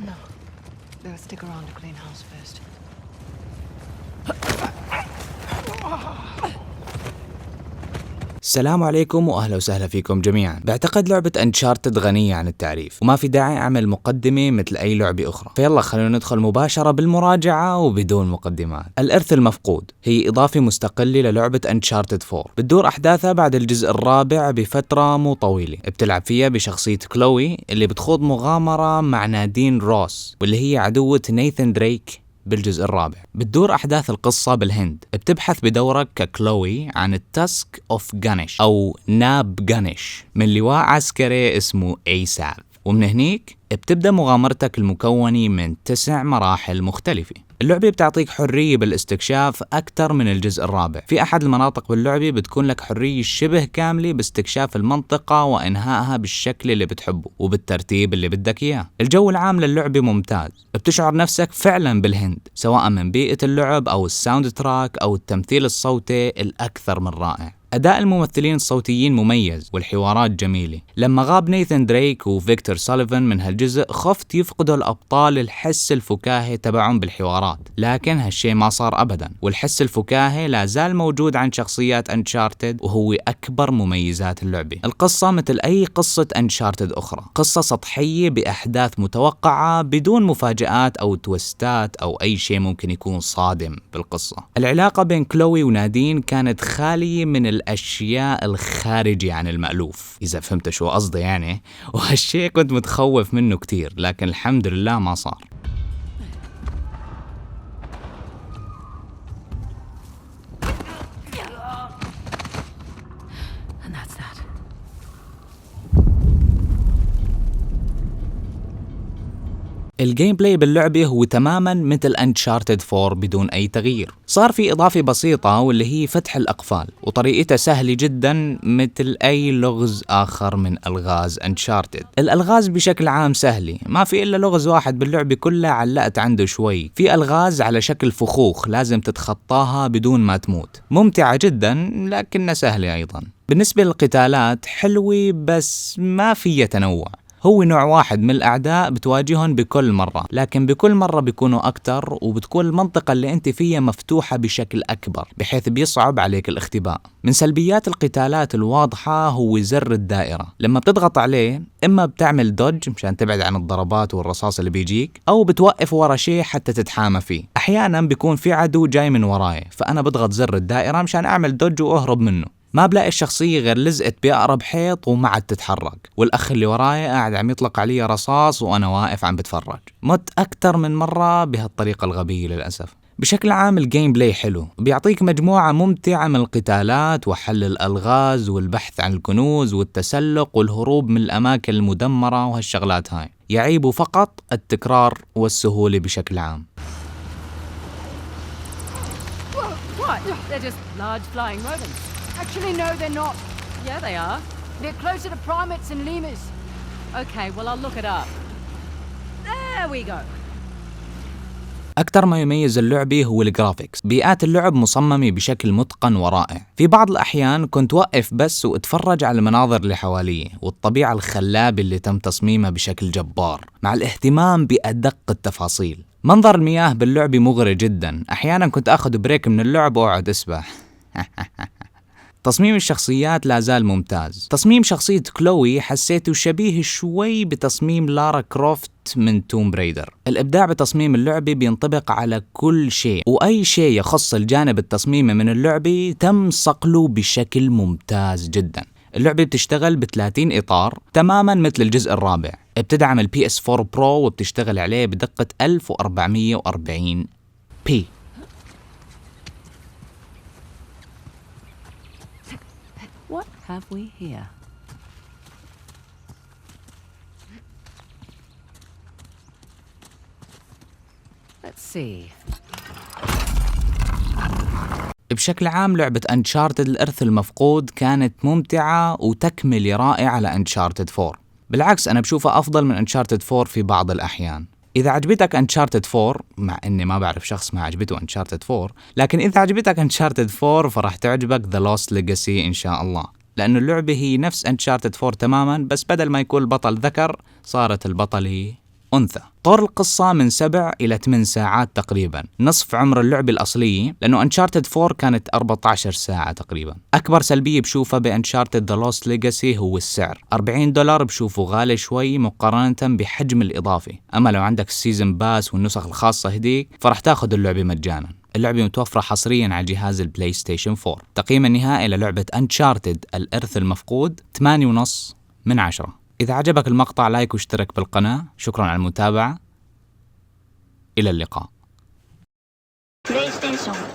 No. Better stick around to clean house first. السلام عليكم واهلا وسهلا فيكم جميعا. بعتقد لعبة انشارتد غنية عن التعريف وما في داعي اعمل مقدمة مثل اي لعبة اخرى، فيلا خلونا ندخل مباشرة بالمراجعة وبدون مقدمات. الارث المفقود هي اضافة مستقلة للعبة انشارتد 4، بتدور احداثها بعد الجزء الرابع بفترة مو طويلة. بتلعب فيها بشخصية كلوي اللي بتخوض مغامرة مع نادين روس واللي هي عدوة نيثان دريك. بالجزء الرابع بتدور أحداث القصة بالهند، بتبحث بدورك ككلوي عن التاسك أوف غانيش أو ناب غانيش من لواء عسكري اسمه أيساف، ومن هنيك بتبدأ مغامرتك المكونة من 9 مراحل مختلفة. اللعبة بتعطيك حرية بالاستكشاف أكثر من الجزء الرابع. في أحد المناطق باللعبة بتكون لك حرية شبه كاملة باستكشاف المنطقة وإنهائها بالشكل اللي بتحبه وبالترتيب اللي بدك إياه. الجو العام للعبة ممتاز، بتشعر نفسك فعلا بالهند سواء من بيئة اللعب أو الساوند تراك أو التمثيل الصوتي الأكثر من رائع. أداء الممثلين الصوتيين مميز والحوارات جميلة. لما غاب نيثان دريك وفيكتور سوليفان من هالجزء خفت يفقدوا الأبطال الحس الفكاهي تبعهم بالحوارات، لكن هالشي ما صار أبدا، والحس الفكاهي لا زال موجود عن شخصيات أنشارتد وهو أكبر مميزات اللعبة. القصة مثل أي قصة أنشارتد أخرى، قصة سطحية بأحداث متوقعة بدون مفاجآت أو تويستات أو أي شيء ممكن يكون صادم بالقصة. العلاقة بين كلوي ونادين كانت خالية من الأشياء الخارجة عن المألوف، إذا فهمت شو قصدي يعني، وهالشيء كنت متخوف منه كتير لكن الحمد لله ما صار. And that's that. الجيم بلاي باللعبة هو تماما مثل انشارتد 4 بدون أي تغيير. صار في إضافة بسيطة واللي هي فتح الأقفال، وطريقتها سهلة جدا مثل أي لغز آخر من ألغاز انشارتد. الألغاز بشكل عام سهلة، ما في إلا لغز واحد باللعبة كلها علقت عنده شوي. في ألغاز على شكل فخوخ لازم تتخطاها بدون ما تموت، ممتعة جدا لكنها سهلة أيضا. بالنسبة للقتالات حلوة بس ما فيها تنوع، هو نوع واحد من الأعداء بتواجههم بكل مرة، لكن بكل مرة بيكونوا أكتر وبتكون المنطقة اللي أنت فيها مفتوحة بشكل أكبر بحيث بيصعب عليك الاختباء. من سلبيات القتالات الواضحة هو زر الدائرة، لما بتضغط عليه إما بتعمل دوج مشان تبعد عن الضربات والرصاص اللي بيجيك، أو بتوقف ورا شيء حتى تتحامى فيه. أحيانا بيكون في عدو جاي من وراي فأنا بضغط زر الدائرة مشان أعمل دوج وأهرب منه. ما بلاقي الشخصية غير لزقت بأقرب حيط وما عاد تتحرك، والأخ اللي وراي قاعد عم يطلق علي رصاص وأنا واقف عم بتفرج. مت أكتر من مرة بهالطريقة الغبية للأسف. بشكل عام الجيم بلاي حلو، بيعطيك مجموعة ممتعة من القتالات وحل الألغاز والبحث عن الكنوز والتسلق والهروب من الأماكن المدمرة وهالشغلات هاي. يعيبه فقط التكرار والسهولة بشكل عام. What? They're just large flying rodents. Actually, no, they're not. Yeah, they are. They're closer to primates and lemurs. Okay, well, I'll look it up. There we go. أكثر ما يميز اللعبة هو الجرافيكس. بيئات اللعب مصممة بشكل متقن ورائع. في بعض الأحيان كنت وقف بس واتفرج على المناظر اللي حواليه والطبيعة الخلابة اللي تم تصميمها بشكل جبار مع الاهتمام بأدق التفاصيل. منظر المياه باللعبة مغري جدا، أحيانا كنت أخذ بريك من اللعب وأقعد أسبح. تصميم الشخصيات لا زال ممتاز. تصميم شخصية كلوي حسيته شبيه شوي بتصميم لارا كروفت من توم برايدر. الإبداع بتصميم اللعبة بينطبق على كل شيء، وأي شيء يخص الجانب التصميمي من اللعبة تم صقله بشكل ممتاز جدا. اللعبة بتشتغل ب30 إطار تماما مثل الجزء الرابع. بتدعم ال PS4 Pro وبتشتغل عليه بدقة 1440p. What have we here? Let's see. بشكل عام لعبة أنشارتد الإرث المفقود كانت ممتعة وتكملة رائعة لأنشارتد 4. بالعكس أنا بشوفها أفضل من أنشارتد 4 في بعض الأحيان. إذا عجبتك أنشارتد 4، مع إني ما بعرف شخص ما عجبته أنشارتد 4، لكن إذا عجبتك أنشارتد 4 فرح تعجبك The Lost Legacy إن شاء الله، لأن اللعبة هي نفس أنشارتد 4 تماما، بس بدل ما يكون البطل ذكر صارت البطلة أنثى. طور القصة من 7 إلى 8 ساعات تقريبا، نصف عمر اللعبة الأصلية، لأنه Uncharted 4 كانت 14 ساعة تقريبا. أكبر سلبية بشوفها بأنشارتد The Lost Legacy هو السعر، $40 بشوفه غالي شوي مقارنة بحجم الإضافة. أما لو عندك السيزن باس والنسخ الخاصة هديك فرح تاخد اللعبة مجانا. اللعبة متوفرة حصريا على جهاز البلاي ستيشن 4. تقييم النهائي للعبة Uncharted الإرث المفقود 8.5 من 10. إذا عجبك المقطع لايك واشترك بالقناة. شكرا على المتابعة، إلى اللقاء.